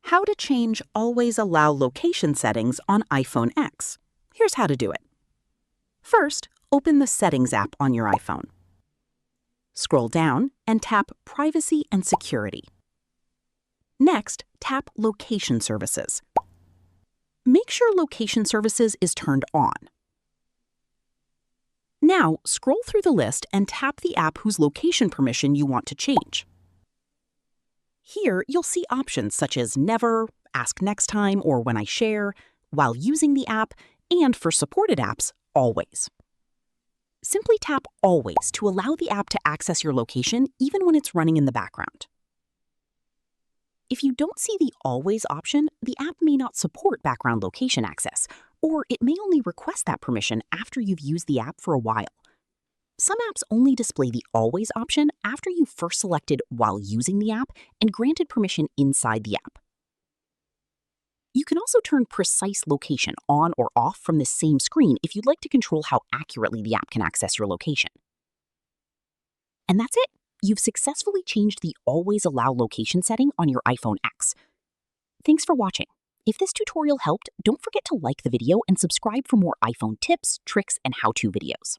How to change Always Allow location settings on iPhone X. Here's how to do it. First, open the Settings app on your iPhone. Scroll down and tap Privacy and Security. Next, tap Location Services. Make sure Location Services is turned on. Now, scroll through the list and tap the app whose location permission you want to change. Here, you'll see options such as Never, Ask Next Time, or When I Share, while using the app, and for supported apps, Always. Simply tap Always to allow the app to access your location even when it's running in the background. If you don't see the Always option, the app may not support background location access, or it may only request that permission after you've used the app for a while. Some apps only display the Always option after you've first selected while using the app and granted permission inside the app. You can also turn Precise Location on or off from the same screen if you'd like to control how accurately the app can access your location. And that's it. You've successfully changed the Always Allow location setting on your iPhone X. Thanks for watching. If this tutorial helped, don't forget to like the video and subscribe for more iPhone tips, tricks, and how-to videos.